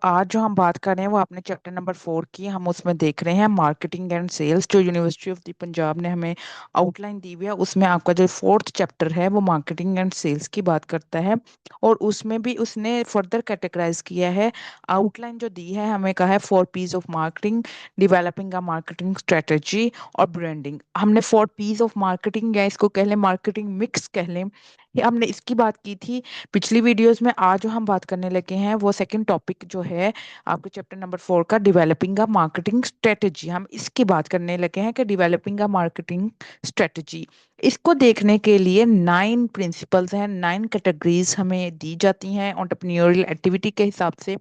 आज जो हम बात कर रहे हैं वो अपने चैप्टर नंबर 4 की। हम उसमें देख रहे हैं मार्केटिंग एंड सेल्स, जो यूनिवर्सिटी ऑफ द पंजाब ने हमें आउटलाइन दी हुई है। उसमें आपका जो फोर्थ चैप्टर है वो मार्केटिंग एंड सेल्स की बात करता है, और उसमें भी उसने फर्दर कैटेगराइज किया है। आउटलाइन जो दी है, हमें कहा है 4 P's of marketing, developing a marketing strategy और ब्रांडिंग। हमने 4 P's ऑफ मार्केटिंग, या इसको कह लें मार्केटिंग मिक्स कह लें, ये हमने इसकी बात की थी पिछली वीडियोस में। आज जो हम बात करने लगे हैं वो सेकंड टॉपिक जो है आपके चैप्टर नंबर 4 का, डेवलपिंग अ मार्केटिंग स्ट्रेटजी। हम इसकी बात करने लगे हैं कि डेवलपिंग अ मार्केटिंग स्ट्रेटजी, इसको देखने के लिए 9 प्रिंसिपल्स हैं, 9 कैटेगरीज हमें दी जाती हैं एंटरप्रेन्योरियल एक्टिविटी के हिसाब से।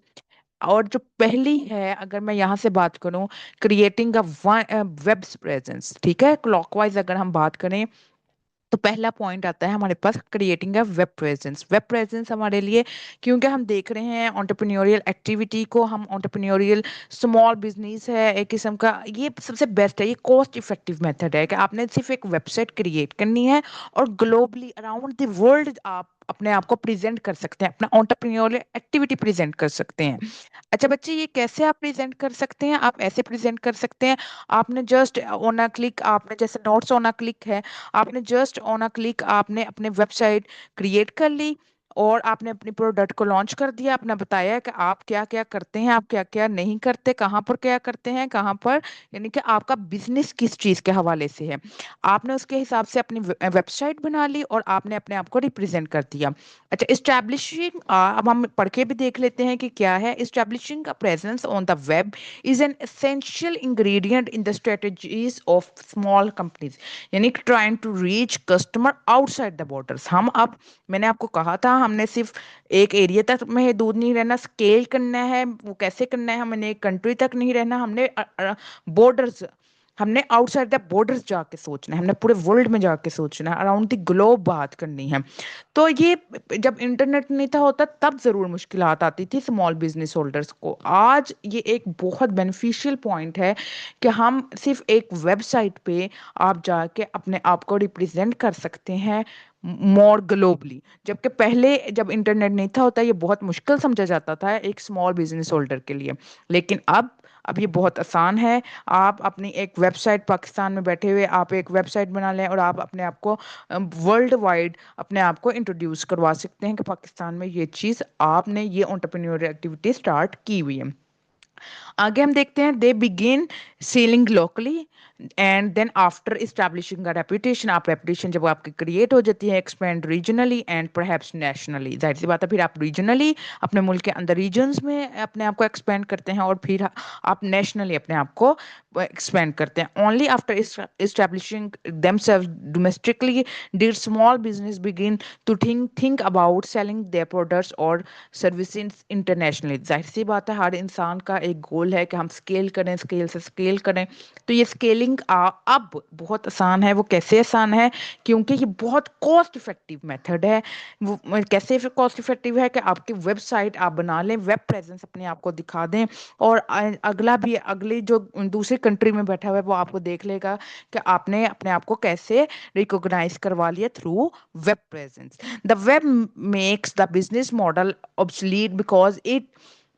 और जो पहली है, अगर मैं यहाँ से बात करूँ, क्रिएटिंग अ वेब प्रेजेंस, ठीक है, क्लॉकवाइज अगर हम बात करें तो पहला पॉइंट आता है हमारे पास creating a web presence. Web presence हमारे लिए, क्योंकि हम देख रहे हैं एंटरप्रेन्योरियल एक्टिविटी को, हम एंटरप्रेन्योरियल स्मॉल बिजनेस है एक किस्म का, ये सबसे बेस्ट है, ये कॉस्ट इफेक्टिव मेथड है कि आपने सिर्फ एक वेबसाइट क्रिएट करनी है और ग्लोबली अराउंड द वर्ल्ड आप अपने आप को प्रेजेंट कर सकते हैं, अपना एंटरप्रेन्योरियल एक्टिविटी प्रेजेंट कर सकते हैं। अच्छा बच्चे, ये कैसे आप प्रेजेंट कर सकते हैं? आप ऐसे प्रेजेंट कर सकते हैं, आपने जस्ट ऑन अ क्लिक, आपने जैसे नोट्स ऑन अ क्लिक है, आपने जस्ट ऑन अ क्लिक आपने अपने वेबसाइट क्रिएट कर ली और आपने अपनी प्रोडक्ट को लॉन्च कर दिया। आपने बताया कि आप क्या क्या करते हैं, आप क्या क्या नहीं करते, कहाँ पर क्या करते हैं, कहाँ पर, यानी कि आपका बिजनेस किस चीज़ के हवाले से है। आपने उसके हिसाब से अपनी वेबसाइट बना ली और आपने अपने आप को रिप्रेजेंट कर दिया। अच्छा, इस्टेब्लिशिंग, अब हम पढ़ के भी देख लेते हैं कि क्या है। Establishing a presence on the web is an essential ingredient in the strategies of small companies, यानी trying to reach customer outside the borders. हम अब, मैंने आपको कहा था, हमने सिर्फ एक एरिया तक में दूर नहीं रहना, स्केल करना है। वो कैसे करना है? हमने एक कंट्री तक नहीं रहना, हमने बॉर्डर्स, हमने आउटसाइड द बॉर्डर्स जाके सोचना है, हमने पूरे वर्ल्ड में जाके सोचना है, अराउंड द ग्लोब बात करनी है। तो ये, जब इंटरनेट नहीं था होता तब जरूर मुश्किलात आती थी स्मॉल बिजनेस होल्डर्स को। आज ये एक बहुत बेनिफिशियल पॉइंट है कि हम सिर्फ एक वेबसाइट पे आप जाके अपने आप को रिप्रेजेंट कर सकते हैं मोर ग्लोबली। जबकि पहले जब इंटरनेट नहीं था होता, ये बहुत मुश्किल समझा जाता था एक स्मॉल बिजनेस होल्डर के लिए। लेकिन अब ये बहुत आसान है। आप अपनी एक वेबसाइट, पाकिस्तान में बैठे हुए आप एक वेबसाइट बना लें और आप अपने आप को वर्ल्ड वाइड अपने आप को इंट्रोड्यूस करवा सकते हैं कि पाकिस्तान में ये चीज़, आपने ये एंटरप्रेन्योरियल एक्टिविटी स्टार्ट की हुई है। आगे हम देखते हैं, they begin selling locally and then after establishing a reputation. आप रेपुटेशन जब आपकी क्रिएट हो जाती है, expand regionally and perhaps nationally. जाहिर सी बात है, फिर आप रीजनली अपने मुल्क के अंदर रीजन्स में अपने आप को एक्सपेंड करते हैं, और फिर आप नेशनली अपने आप को एक्सपेंड करते हैं। Only after establishing themselves domestically did small business begin to think about selling their products और सर्विसेज इंटरनेशनली। जाहिर सी बात है, हर इंसान का एक गोल है कि हम स्केल करें, स्केल से स्केल करें। तो ये स्केलिंग अब बहुत आसान है। वो कैसे आसान है? क्योंकि ये बहुत कॉस्ट इफेक्टिव मेथड है। वो कैसे कॉस्ट इफेक्टिव है कि आपकी वेबसाइट आप बना लें, वेब प्रेजेंस अपने आप को दिखा दें, और अगला भी, अगली जो दूसरी कंट्री में बैठा हुआ है वो आपको देख लेगा कि आपने अपने आप को कैसे रिकॉग्नाइज करवा लिया through web presence. The web makes the business model obsolete because it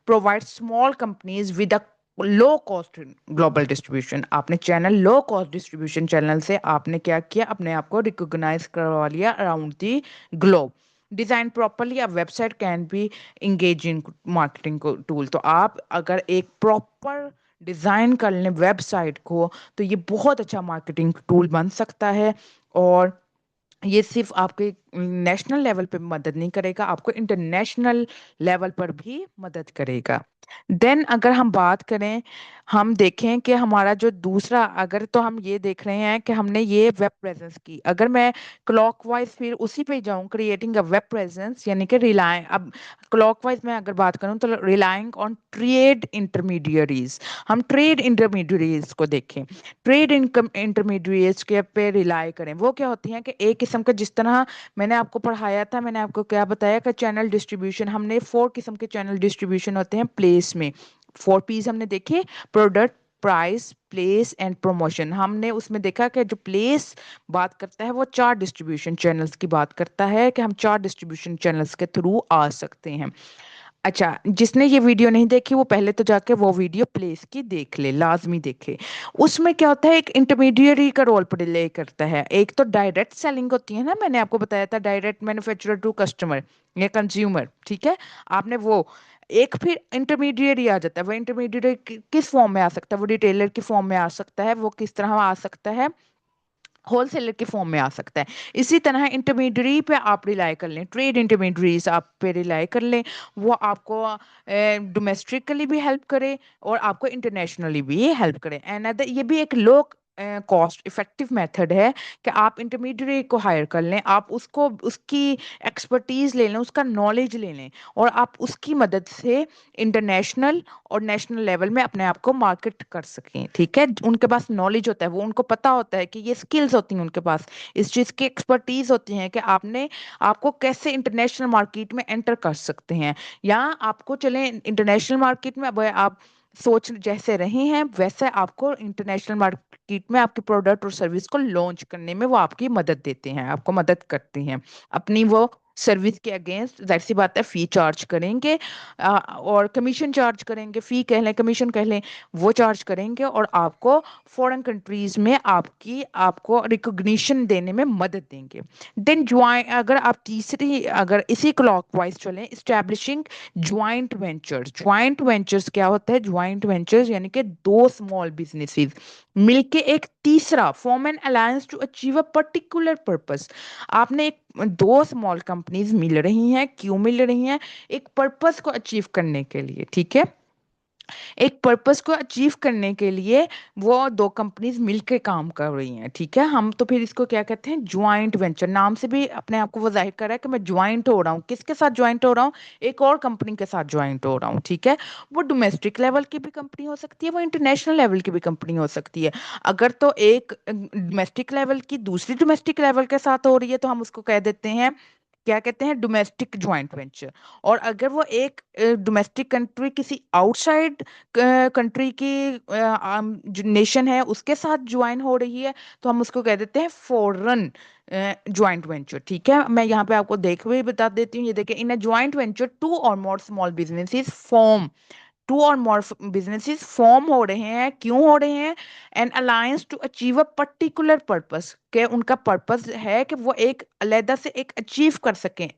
provides small companies with a low cost global distribution. आपने channel, low cost distribution channel से आपने क्या किया, अपने आप को रिकॉग्नाइज करवा लिया around the globe. Design properly, a website can be engaging marketing tool. तो आप अगर एक प्रॉपर डिजाइन कर लें वेबसाइट को, तो ये बहुत अच्छा मार्केटिंग टूल बन सकता है। और ये सिर्फ आपके नेशनल लेवल पे मदद नहीं करेगा, आपको इंटरनेशनल लेवल पर भी मदद करेगा। देन अगर हम बात करें, हम देखें कि हमारा जो दूसरा, अगर तो हम ये देख रहे हैं कि हमने ये वेब प्रेजेंस की, अगर मैं क्लॉकवाइज फिर उसी पे जाऊं, क्रिएटिंग अ वेब प्रेजेंस, यानी कि रिलाय, अब क्लॉकवाइज मैं अगर बात करूं तो रिलाइंग ऑन ट्रेड इंटरमीडियरीज। हम ट्रेड इंटरमीडियरीज को देखें, ट्रेड इनकम इंटरमीडिएट्स के पे रिलाई करें। वो क्या होती हैं कि एक किस्म का, जिस तरह मैंने आपको पढ़ाया था, मैंने आपको क्या बताया कि चैनल डिस्ट्रीब्यूशन, हमने 4 किस्म के चैनल डिस्ट्रीब्यूशन होते हैं प्लेस में। 4 P's हमने देखे, product, price, place and promotion. हमने उसमें देखा कि जो प्लेस बात करता है वो 4 डिस्ट्रीब्यूशन चैनल्स की बात करता है, कि हम 4 डिस्ट्रीब्यूशन चैनल्स के थ्रू आ सकते हैं। अच्छा, जिसने ये वीडियो नहीं देखी वो पहले तो जाके वो वीडियो प्लेस की देख ले, लाजमी देखे। उसमें क्या होता है, एक इंटरमीडियरी का रोल प्ले करता है। एक तो डायरेक्ट सेलिंग होती है ना, मैंने आपको बताया था, डायरेक्ट मैन्युफैक्चरर टू कस्टमर या कंज्यूमर, ठीक है। आपने वो एक, फिर इंटरमीडियरी आ जाता है। वो इंटरमीडियरी किस फॉर्म में आ सकता है, वो रिटेलर की फॉर्म में आ सकता है, वो किस तरह आ सकता है, होलसेलर के फॉर्म में आ सकता है। इसी तरह इंटरमीडियरी पे आप रिलाई कर लें, ट्रेड इंटरमीडियरीज आप पे रिलाई कर लें। वो आपको डोमेस्टिकली भी हेल्प करे और आपको इंटरनेशनली भी हेल्प करे। एंड ये भी एक लो कॉस्ट इफेक्टिव मेथड है कि आप इंटरमीडियरी को हायर कर लें, आप उसको उसकी एक्सपर्टीज ले लें, उसका नॉलेज ले लें, और आप उसकी मदद से इंटरनेशनल और नेशनल लेवल में अपने आप को मार्केट कर सकें। ठीक है, उनके पास नॉलेज होता है, वो उनको पता होता है कि ये स्किल्स होती हैं उनके पास, इस चीज़ की एक्सपर्टीज होती है कि आपको कैसे इंटरनेशनल मार्केट में एंटर कर सकते हैं, या आपको चले इंटरनेशनल मार्केट में। अब आप सोच जैसे रहे हैं वैसे आपको इंटरनेशनल मार्केट में आपके प्रोडक्ट और सर्विस को लॉन्च करने में वो आपकी मदद देते हैं, आपको मदद करते हैं। अपनी वो सर्विस के अगेंस्ट जाहिर सी बात है फी चार्ज करेंगे, और कमीशन चार्ज करेंगे, फी कह लें कमीशन कह लें, वो चार्ज करेंगे, और आपको फॉरेन कंट्रीज में आपको रिकॉग्निशन देने में मदद देंगे। देन ज्वाइन, अगर आप तीसरी, अगर इसी क्लॉकवाइज चलें, इस्टेब्लिशिंग ज्वाइंट वेंचर्स क्या होता है, ज्वाइंट वेंचर्स यानी कि दो स्मॉल बिजनेसेस मिलके एक तीसरा form an alliance to achieve a particular purpose. आपने एक, दो स्मॉल कंपनीज मिल रही हैं, क्यों मिल रही हैं, एक पर्पस को अचीव करने के लिए, ठीक है। एक पर्पस को अचीव करने के लिए वो दो कंपनीज मिलकर काम कर रही हैं, ठीक है। हम तो फिर इसको क्या कहते हैं, ज्वाइंट वेंचर। नाम से भी अपने आप को वो जाहिर कर रहा है कि मैं ज्वाइंट हो रहा हूँ, किसके साथ ज्वाइंट हो रहा हूँ, एक और कंपनी के साथ ज्वाइंट हो रहा हूँ, ठीक है। वो डोमेस्टिक लेवल की भी कंपनी हो सकती है, वो इंटरनेशनल लेवल की भी कंपनी हो सकती है। अगर तो एक डोमेस्टिक लेवल की दूसरी डोमेस्टिक लेवल के साथ हो रही है तो हम उसको कह देते हैं, क्या कहते हैं, डोमेस्टिक ज्वाइंट वेंचर। और अगर वो एक डोमेस्टिक कंट्री किसी आउटसाइड कंट्री की जो नेशन है उसके साथ ज्वाइन हो रही है तो हम उसको कह देते हैं फॉरेन ज्वाइंट वेंचर, ठीक है। मैं यहाँ पे आपको देख हुए बता देती हूँ, ये देखिए, इन अ ज्वाइंट वेंचर टू और मोर स्मॉल बिजनेसेस फॉर्म, टू और मोर बिजनेसेस फॉर्म हो रहे हैं, क्यों हो रहे हैं, an alliance to achieve a particular purpose, के उनका पर्पस है कि वो एक अलग से एक अचीव कर सकें,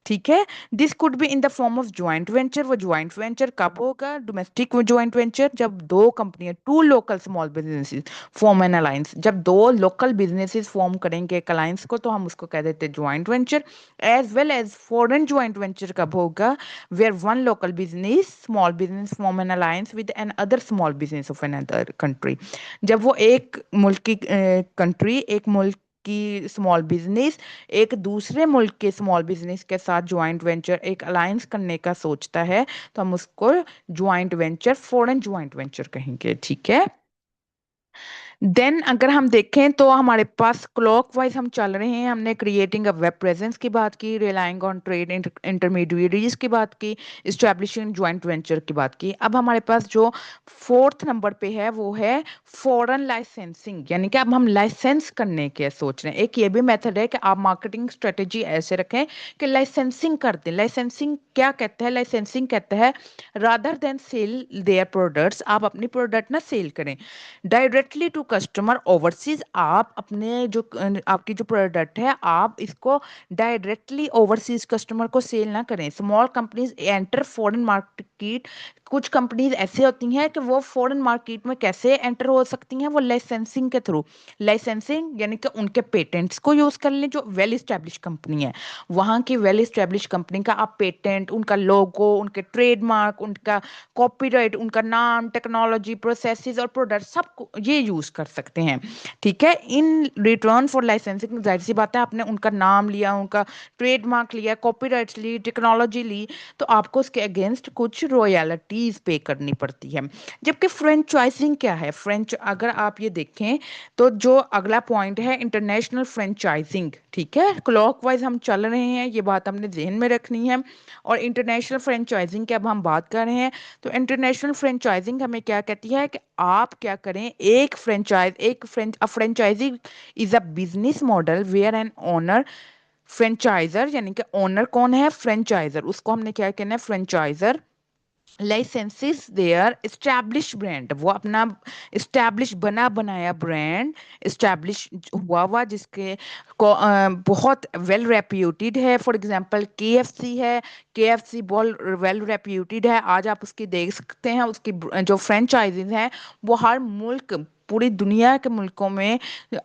ठीक है। This could be in the form of joint venture. वो ज्वाइंट वेंचर कब होगा, डोमेस्टिक ज्वाइंट वेंचर, जब दो कंपनियां, two local small businesses form an alliance, जब दो लोकल बिजनेसेस फॉर्म करेंगे एक अलायंस को तो हम उसको कह देते हैं joint venture. As well as foreign joint venture कब होगा, where one local business small business form an alliance with another small business of another country. जब वो एक मुल्क की कंट्री, एक मुल्क की स्मॉल बिजनेस एक दूसरे मुल्क के स्मॉल बिजनेस के साथ ज्वाइंट वेंचर, एक अलायंस करने का सोचता है तो हम उसको joint venture, foreign joint venture कहेंगे, ठीक है। देन अगर हम देखें तो हमारे पास क्लॉक वाइज हम चल रहे हैं। हमने क्रिएटिंग अ वेब प्रेजेंस की बात की, रिलाइंग ऑन ट्रेड इंटरमीडिएटरीज की बात की, इस्टेब्लिशिंग ज्वाइंट वेंचर की बात की। अब हमारे पास जो फोर्थ नंबर पे है वो है फॉरेन लाइसेंसिंग, यानी कि अब हम लाइसेंस करने के सोच रहे हैं। एक ये भी मेथड है कि आप मार्केटिंग स्ट्रेटेजी ऐसे रखें कि लाइसेंसिंग कर दें। लाइसेंसिंग क्या कहता है, लाइसेंसिंग कहता है rather than sell their products, आप अपनी प्रोडक्ट ना सेल करें डायरेक्टली टू कस्टमर ओवरसीज, आप अपने जो आपकी जो प्रोडक्ट है आप इसको डायरेक्टली ओवरसीज कस्टमर को सेल ना करें। Small companies enter foreign market, कुछ कंपनीज ऐसे होती हैं कि वो फॉरेन मार्केट में कैसे एंटर हो सकती हैं, वो लाइसेंसिंग के थ्रू। लाइसेंसिंग यानी कि उनके पेटेंट्स को यूज कर लें, जो वेल स्टैब्लिश कंपनी है वहाँ की वेल स्टैब्लिश कंपनी का आप पेटेंट, उनका लोगो, उनके ट्रेडमार्क, उनका कॉपीराइट, उनका नाम, टेक्नोलॉजी, प्रोसेसेस और प्रोडक्ट सब ये यूज कर सकते हैं, ठीक है। इन रिटर्न फॉर लाइसेंसिंग जाहिर सी बात है आपने उनका नाम लिया, उनका ट्रेडमार्क लिया, कॉपीराइट्स ली, टेक्नोलॉजी ली, तो आपको उसके अगेंस्ट कुछ रॉयल्टीज पे करनी पड़ती है। जबकि फ्रेंचाइजिंग क्या है, फ्रेंच अगर आप ये देखें तो जो अगला पॉइंट है इंटरनेशनल फ्रेंचाइजिंग, ठीक है। क्लॉकवाइज हम चल रहे हैं, ये बात हमने ध्यान में रखनी है। और इंटरनेशनल फ्रेंचाइजिंग की अब हम बात कर रहे हैं तो इंटरनेशनल फ्रेंचाइजिंग हमें क्या कहती है कि आप क्या करें, एक franchisee is a business model where an owner franchiser यानी कि ओनर कौन है, फ्रेंचाइजर, उसको हमने क्या कहना है, franchiser licenses their establish brand, वो अपना एस्टैब्लिश बना बनाया ब्रांड एस्टैब्लिश हुआ हुआ जिसके बहुत वेल रेप्यूटेड है। फॉर एग्जांपल केएफसी है, केएफसी बहुत वेल रेप्यूटेड है, आज आप उसकी देख सकते हैं, उसकी जो फ्रेंचाइजीज हैं वो हर मुल्क, पूरी दुनिया के मुल्कों में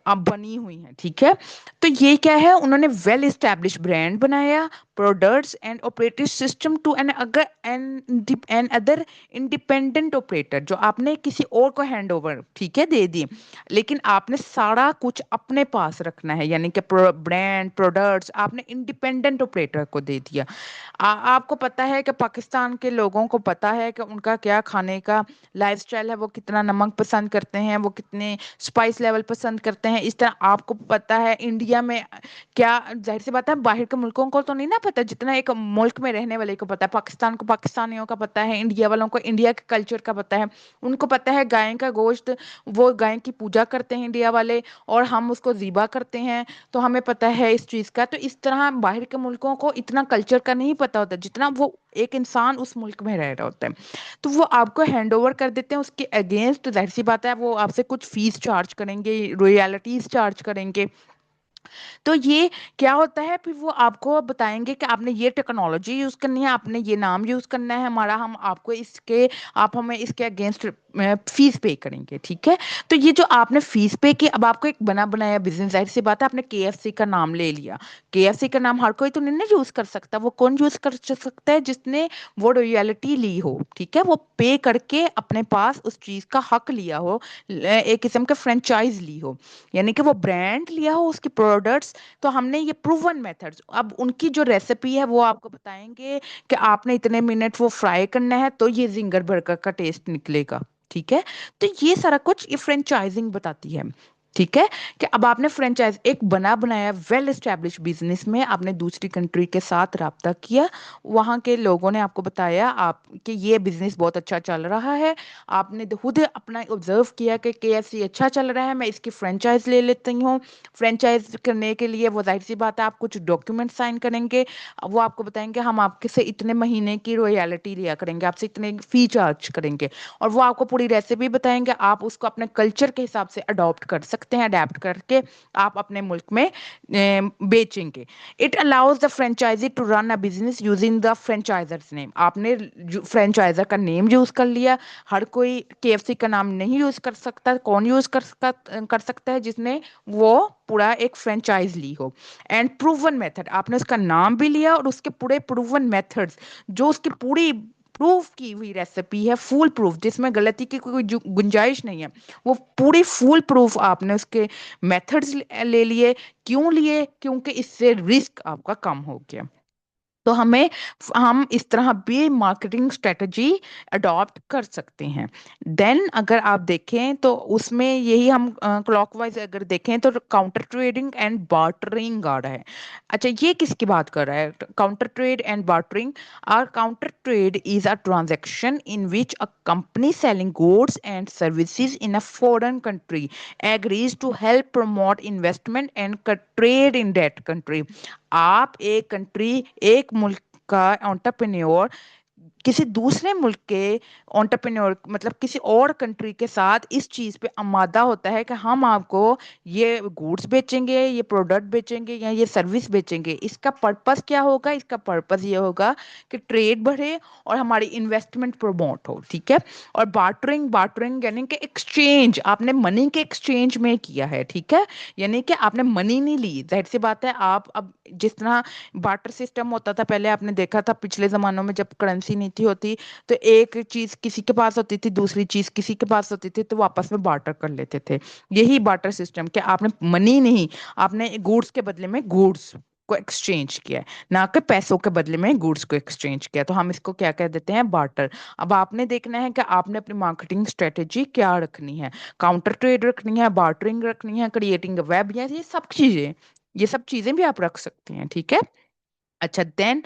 अब बनी हुई हैं, ठीक है। तो ये क्या है, उन्होंने वेल एस्टैब्लिश ब्रांड बनाया, products and operating system to an अगर एन अदर इंडिपेंडेंट ऑपरेटर, जो आपने किसी और को हैंड ओवर, ठीक है, दे दी, लेकिन आपने सारा कुछ अपने पास रखना है, यानी कि ब्रांड प्रोडक्ट्स आपने इंडिपेंडेंट ऑपरेटर को दे दिया। आपको पता है कि पाकिस्तान के लोगों को पता है कि उनका क्या खाने का लाइफस्टाइल है, वो कितना नमक पसंद करते हैं, वो कितने स्पाइस लेवल पसंद करते हैं, इस तरह आपको पता है इंडिया में क्या, जाहिर सी बात है बाहर के मुल्कों को तो नहीं ना पता, जितना एक मुल्क में रहने वाले को पता है, पाकिस्तान को पाकिस्तानियों का पता है, इंडिया वालों को इंडिया के कल्चर का पता है, उनको पता है गाय का गोश्त, वो गाय की पूजा करते हैं इंडिया वाले, और हम उसको ज़िबा करते हैं, तो हमें पता है इस चीज़ का। तो इस तरह बाहर के मुल्कों को इतना कल्चर का नहीं पता होता जितना वो एक इंसान उस मुल्क में रह रहा होता है। तो वो आपको हैंड ओवर कर देते हैं, उसके अगेंस्ट जाहिर सी बात है वो आपसे कुछ फीस चार्ज करेंगे, रॉयल्टीज चार्ज करेंगे। तो ये क्या होता है, फिर वो आपको बताएंगे कि आपने ये टेक्नोलॉजी यूज करनी है, आपने ये नाम यूज करना है हमारा, हम आपको इसके, आप हमें इसके अगेंस्ट फीस पे करेंगे, ठीक है। तो ये जो आपने फीस पे की, अब आपको एक बना बनाया बिजनेस, जाहिर सी बात है आपने केएफसी का नाम ले लिया, केएफसी का नाम हर कोई तो नहीं ना यूज कर सकता, वो कौन यूज कर सकता है, जिसने वो रॉयल्टी ली हो, ठीक है, वो पे करके अपने पास उस चीज का हक लिया हो, एक किस्म का फ्रेंचाइज ली हो, यानी कि वो ब्रांड लिया हो, उसकी प्रोडक्ट्स। तो हमने ये प्रूवन मेथड्स, अब उनकी जो रेसिपी है वो आपको बताएंगे कि आपने इतने मिनट वो फ्राई करना है तो ये जिंगर बर्गर का टेस्ट निकलेगा, ठीक है। तो ये सारा कुछ ये फ्रेंचाइजिंग बताती है, ठीक है, कि अब आपने फ्रेंचाइज एक बना बनाया वेल एस्टेब्लिश बिजनेस में आपने दूसरी कंट्री के साथ राब्ता किया, वहां के लोगों ने आपको बताया आप कि ये बिजनेस बहुत अच्छा चल रहा है, आपने खुद अपना ऑब्जर्व किया कि केएफसी अच्छा चल रहा है, मैं इसकी फ्रेंचाइज ले लेती हूँ। फ्रेंचाइज करने के लिए वो जाहिर सी बात है आप कुछ डॉक्यूमेंट साइन करेंगे, वो आपको बताएंगे हम आपके से इतने महीने की रॉयल्टी लिया करेंगे, आपसे इतने फी चार्ज करेंगे, और वो आपको पूरी रेसिपी बताएंगे, आप उसको अपने कल्चर के हिसाब से अडॉप्ट कर सकते हैं, अडेप्ट करके आप अपने मुल्क में बेचेंगे। It allows the franchisee to run a business using the franchisor's name, आपने फ्रेंचाइजर का नेम यूज कर लिया, हर कोई केएफसी का नाम नहीं यूज कर सकता, कौन यूज कर सकता है, जिसने वो पूरा एक फ्रेंचाइज ली हो। एंड प्रूवन मेथड, आपने उसका नाम भी लिया और उसके पूरे प्रूवन मेथड्स, जो उसकी पूरी प्रूफ की हुई रेसिपी है, फुल प्रूफ जिसमें गलती की कोई गुंजाइश नहीं है, वो पूरी फुल प्रूफ आपने उसके मेथड्स ले लिए। क्यों लिए, क्योंकि इससे रिस्क आपका कम हो गया। तो हम इस तरह भी मार्केटिंग स्ट्रेटजी अडॉप्ट कर सकते हैं। देन अगर आप देखें तो उसमें यही हम क्लॉकवाइज अगर देखें तो काउंटर ट्रेडिंग एंड बार्टरिंग आ रहा है। अच्छा, ये किसकी बात कर रहा है, counter trade and bartering. Or counter trade is a transaction in which a company selling goods and services in a foreign country agrees to help promote investment and trade in that country। आप एक country, एक मुल्क का entrepreneur किसी दूसरे मुल्क के entrepreneur मतलब किसी और कंट्री के साथ इस चीज पे आमादा होता है कि हम आपको ये गुड्स बेचेंगे, ये प्रोडक्ट बेचेंगे या ये सर्विस बेचेंगे। इसका पर्पस क्या होगा, इसका पर्पस ये होगा कि ट्रेड बढ़े और हमारी इन्वेस्टमेंट प्रमोट हो, ठीक है। और बार्टरिंग, बार्टरिंग यानी कि एक्सचेंज, आपने मनी के एक्सचेंज में किया है, ठीक है, यानी कि आपने मनी नहीं ली। जाहिर सी बात है आप अब जिस तरह बार्टर सिस्टम होता था पहले, आपने देखा था पिछले जमानों में जब करेंसी नहीं थी होती, तो एक चीज किसी के पास होती थी, दूसरी चीज किसी के पास होती थी, तो वो आपस में बार्टर कर लेते थे। यही बार्टर सिस्टम कि आपने मनी नहीं, आपने गुड्स के बदले में गुड्स को एक्सचेंज किया है, ना कि पैसों के बदले में गुड्स को एक्सचेंज किया। तो हम इसको क्या कह देते हैं, बार्टर। अब आपने देखना है कि आपने अपनी मार्केटिंग स्ट्रेटेजी क्या रखनी है, काउंटर ट्रेड रखनी है, बार्टरिंग रखनी है, क्रिएटिंग वेब, या ये सब चीजें भी आप रख सकते हैं, ठीक है। अच्छा देन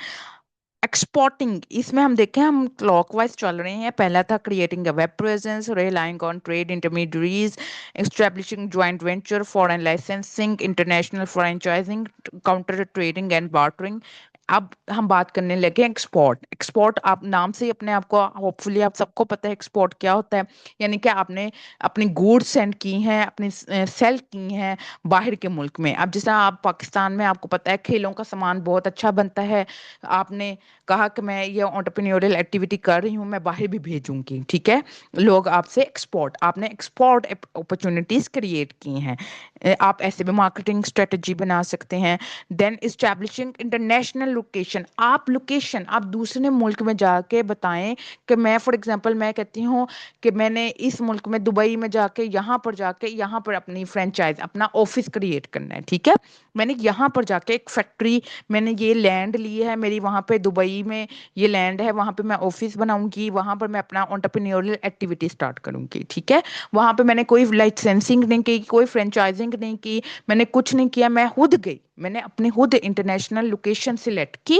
एक्सपोर्टिंग, इसमें हम देखें, हम क्लॉकवाइज चल रहे हैं। पहला था creating a web presence, relying on trade intermediaries, establishing joint venture, foreign licensing, international franchising, counter trading and bartering. अब हम बात करने लगे एक्सपोर्ट। एक्सपोर्ट, आप नाम से ही अपने आप को, होपफुली आप सबको पता है एक्सपोर्ट क्या होता है। यानी कि आपने अपनी गुड्स सेंड की हैं, अपनी सेल की हैं बाहर के मुल्क में। अब जैसे आप पाकिस्तान में, आपको पता है खेलों का सामान बहुत अच्छा बनता है, आपने कहा कि मैं ये एंटरप्रेन्योरियल एक्टिविटी कर रही हूँ, मैं बाहर भी भेजूंगी, ठीक है। लोग आपसे एक्सपोर्ट, आपने एक्सपोर्ट अपॉर्चुनिटीज क्रिएट की हैं। आप ऐसे भी मार्केटिंग स्ट्रेटजी बना सकते हैं। देन इस्टेब्लिशिंग इंटरनेशनल लोकेशन, आप लोकेशन आप दूसरे मुल्क में जाके बताएं कि मैं, फॉर एग्जांपल मैं कहती हूँ कि मैंने इस मुल्क में दुबई में जाके यहाँ पर अपनी फ्रेंचाइज, अपना ऑफिस क्रिएट करना है, ठीक है। मैंने यहाँ पर जाके एक फैक्ट्री, मैंने ये लैंड ली है मेरी, वहाँ पे दुबई में ये लैंड है, वहाँ पे मैं ऑफिस बनाऊंगी, वहाँ पर मैं अपना एंटरप्रेन्योरियल एक्टिविटी स्टार्ट करूंगी, ठीक है। वहाँ पे मैंने कोई लाइसेंसिंग नहीं की, कोई फ्रेंचाइजिंग नहीं की, मैंने कुछ नहीं किया, मैं खुद गई, मैंने अपनी खुद इंटरनेशनल लोकेशन सिलेक्ट की,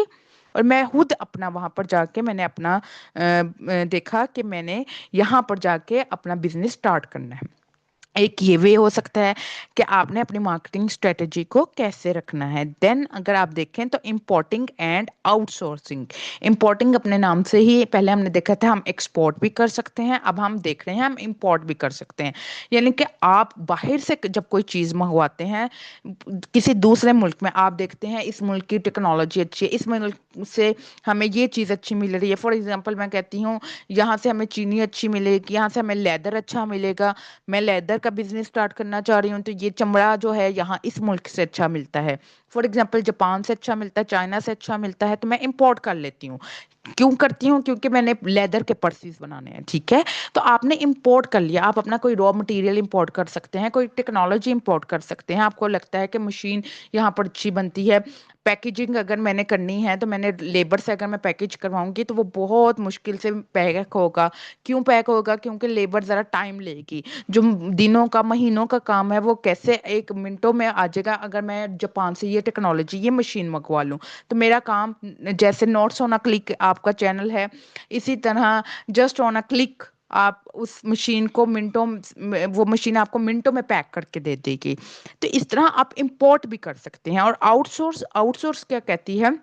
और मैं खुद अपना वहां पर जाके मैंने अपना देखा कि मैंने यहाँ पर जाके अपना बिजनेस स्टार्ट करना है। एक ये वे हो सकता है कि आपने अपनी मार्केटिंग स्ट्रेटजी को कैसे रखना है। देन अगर आप देखें तो इंपोर्टिंग एंड आउटसोर्सिंग। इंपोर्टिंग अपने नाम से ही, पहले हमने देखा था हम एक्सपोर्ट भी कर सकते हैं, अब हम देख रहे हैं हम इंपोर्ट भी कर सकते हैं। यानी कि आप बाहर से जब कोई चीज़ मंगवाते हैं किसी दूसरे मुल्क में, आप देखते हैं इस मुल्क की टेक्नोलॉजी अच्छी है, इस मुल्क से हमें ये चीज़ अच्छी मिल रही है। फॉर एग्जांपल मैं कहती हूँ यहाँ से हमें चीनी अच्छी मिलेगी, यहाँ से हमें लेदर अच्छा मिलेगा, मैं लेदर का बिजनेस स्टार्ट करना चाह रही हूँ, तो ये चमड़ा जो है यहाँ इस मुल्क से अच्छा मिलता है। फॉर एग्जांपल जापान से अच्छा मिलता है, चाइना से अच्छा मिलता है, तो मैं इंपोर्ट कर लेती हूँ। क्यों करती हूँ? क्योंकि मैंने लेदर के पर्सीज बनाने हैं, ठीक है। तो आपने इंपोर्ट कर लिया, आप अपना कोई रॉ मटेरियल इंपोर्ट कर सकते हैं, कोई टेक्नोलॉजी इंपोर्ट कर सकते हैं। आपको लगता है कि मशीन यहाँ पर अच्छी बनती है, पैकेजिंग अगर मैंने करनी है तो मैंने लेबर से अगर मैं पैकेज करवाऊंगी तो वो बहुत मुश्किल से पैक होगा। क्यों पैक होगा? क्योंकि लेबर ज़रा टाइम लेगी। जो दिनों का, महीनों का काम है वो कैसे एक मिनटों में आ जाएगा अगर मैं जापान से ये टेक्नोलॉजी, ये मशीन मंगवा लूँ। तो मेरा काम, जैसे नोट्स ऑन अ क्लिक आपका चैनल है, इसी तरह जस्ट ऑन अ क्लिक आप उस मशीन को मिनटों वो मशीन आपको मिनटों में पैक करके दे देगी। तो इस तरह आप इंपोर्ट भी कर सकते हैं। और आउटसोर्स, आउटसोर्स क्या कहती है?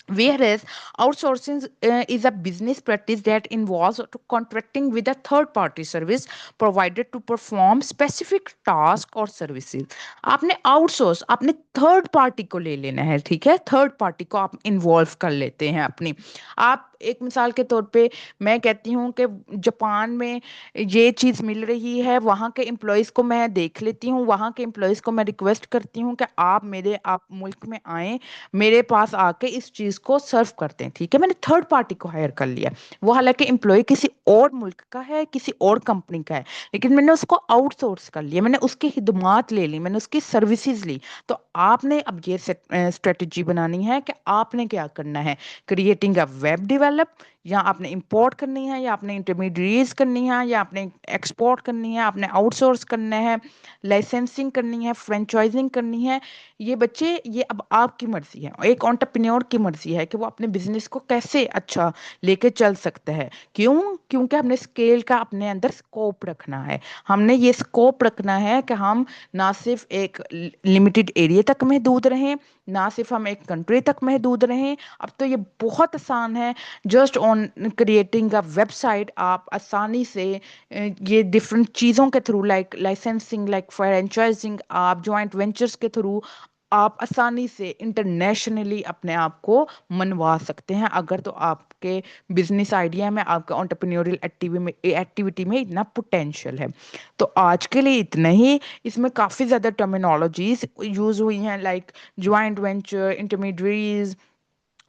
Whereas outsourcing is a business practice that involves to contracting with a third party service provided to perform specific task or services. आपने आउटसोर्स, आपने थर्ड पार्टी को ले लेना है, ठीक है। थर्ड पार्टी को आप इन्वॉल्व कर लेते हैं अपनी। आप एक मिसाल के तौर पे, मैं कहती हूँ कि जापान में ये चीज़ मिल रही है, वहाँ के एम्प्लॉयज़ को मैं देख लेती हूँ, वहाँ के एम्प्लॉयज़ को मैं रिक्वेस्ट करती हूँ कि आप मुल्क में आएँ, मेरे पास आके इस चीज को सर्व करते हैं, ठीक है। मैंने थर्ड पार्टी को हायर कर लिया, वो हालांकि एम्प्लॉय किसी और मुल्क का है, किसी और कंपनी का है, लेकिन मैंने उसको आउटसोर्स कर लिया, मैंने उसकी खिदमात ले ली, मैंने उसकी सर्विसेज ली। तो आपने अब ये स्ट्रेटजी बनानी है कि आपने क्या करना है। क्रिएटिंग अ वेब डेवलप, या आपने इंपोर्ट करनी है, या आपने इंटरमीडिएट्स करनी है, या आपने एक्सपोर्ट करनी है, आपने आउटसोर्स करना है, लाइसेंसिंग करनी है, फ्रेंचाइजिंग करनी है। ये बच्चे, ये अब आपकी मर्जी है, एक एंटरप्रेन्योर की मर्जी है कि वो अपने बिजनेस को कैसे अच्छा लेके चल सकता है। क्यों? क्योंकि हमने स्केल का अपने अंदर स्कोप रखना है। हमने ये स्कोप रखना है कि हम ना सिर्फ एक लिमिटेड एरिया तक महदूद रहें, ना सिर्फ हम एक कंट्री तक महदूद रहें। अब तो ये बहुत आसान है, just on creating a website आप आसानी से ये डिफरेंट चीज़ों के through, like licensing, like franchising, आप जॉइंट वेंचर्स के थ्रू आप आसानी से इंटरनेशनली अपने आप को मनवा सकते हैं, अगर तो आपके बिजनेस आइडिया में, आपके एंटरप्रेन्योरियल एक्टिविटी में इतना पोटेंशियल है। तो आज के लिए इतना ही। इसमें काफ़ी ज़्यादा टर्मिनोलॉजीज यूज़ हुई हैं, लाइक ज्वाइंट वेंचर, इंटरमीडियरीज,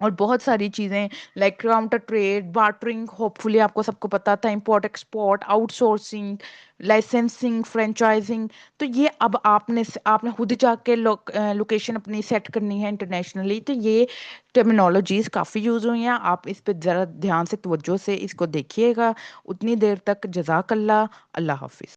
और बहुत सारी चीज़ें, like counter trade, bartering, hopefully आपको सबको पता था, import export, outsourcing, licensing, franchising. तो ये अब आपने खुद जाके लोकेशन अपनी सेट करनी है इंटरनेशनली। तो ये टर्मिनोलॉजीज काफ़ी यूज़ हुई हैं, आप इस पर ज़रा ध्यान से, तवज्जो से इसको देखिएगा। उतनी देर तक जज़ाकल्ला, अल्लाह हाफिज़।